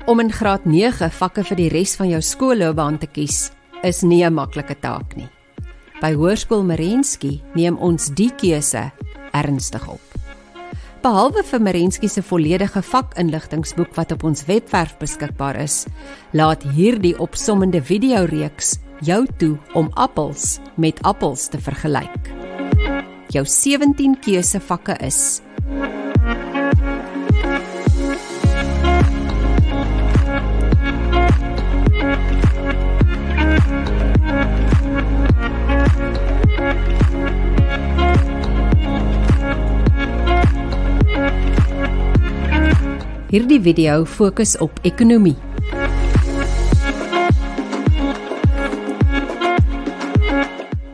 Om in graad 9 vakke vir die res van jou skoolloopbaan te kies, is nie 'n maklike taak nie. By Hoërskool Merensky neem ons die keuse ernstig op. Behalwe vir Merensky se volledige vakinligtingsboek wat op ons webwerf beskikbaar is, laat hierdie opsommende videoreeks jou toe om appels met appels te vergelyk. Jou 17 keusevakke is: Hierdie video fokus op ekonomie.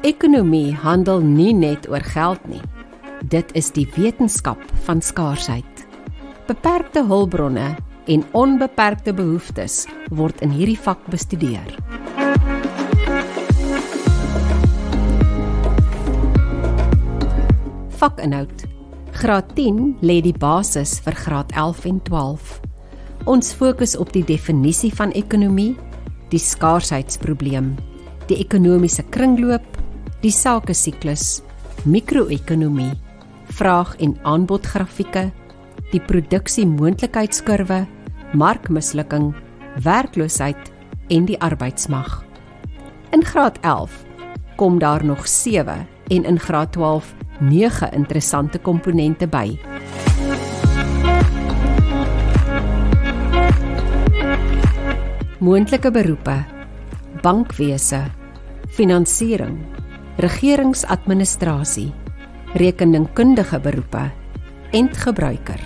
Ekonomie handel nie net oor geld nie. Dit is die wetenskap van skaarsheid. Beperkte hulpbronne en onbeperkte behoeftes word in hierdie vak bestudeer. Vakinhoud. Graad 10 lê die basis vir graad 11 en 12. Ons fokus op die definisie van ekonomie, die skaarsheidprobleem, die ekonomiese kringloop, die sakesiklus, mikro-ekonomie, vraag- en aanbodgrafieke, die produksiemoontlikheidskurwe, markmislukking, werkloosheid en die arbeidsmag. In graad 11 kom daar nog 7 en in graad 12 9 interessante komponente by. Moontlike beroepe: bankwese, finansiering, regeringsadministrasie, rekeningkundige beroepe, endgebruiker,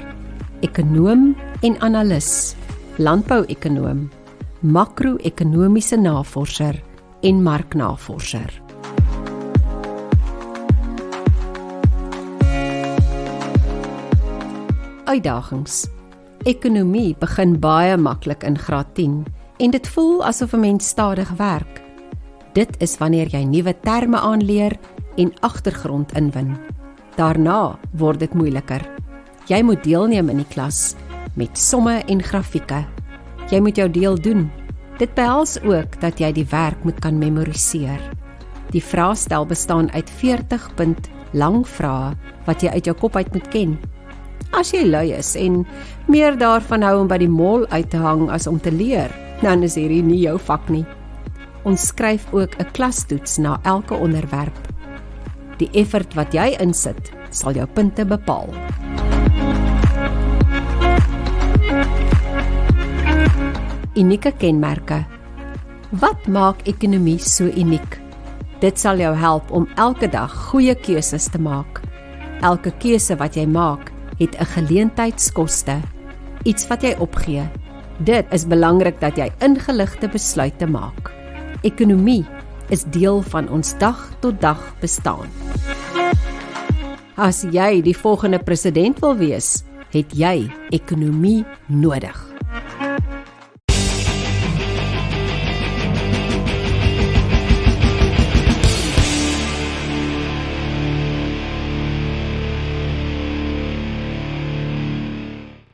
ekonoom en analis, landbouekonoom, makro-ekonomiese navorser en marknavorser. Uitdagings. Ekonomie begin baie maklik in graad 10 en dit voel asof 'n mens stadig werk. Dit is wanneer jy nuwe terme aanleer en agtergrond inwin. Daarna word dit moeiliker. Jy moet deelneem in die klas met somme en grafieke. Jy moet jou deel doen. Dit behels ook dat jy die werk moet kan memoriseer. Die vraestel bestaan uit 40 punt lang vrae wat jy uit jou kop uit moet ken. As jy lui is en meer daarvan hou om by die mall uit te hang as om te leer, dan is hierdie nie jou vak nie. Ons skryf ook 'n klastoets na elke onderwerp. Die effort wat jy insit, sal jou punte bepaal. Unieke kenmerke. Wat maak ekonomie so uniek? Dit sal jou help om elke dag goeie keuses te maak. Elke keuse wat jy maak, het 'n geleentheidskoste, iets wat jy opgee. Dit is belangrik dat jy ingeligte besluite maak. Ekonomie is deel van ons dag tot dag bestaan. As jy die volgende president wil wees, het jy ekonomie nodig.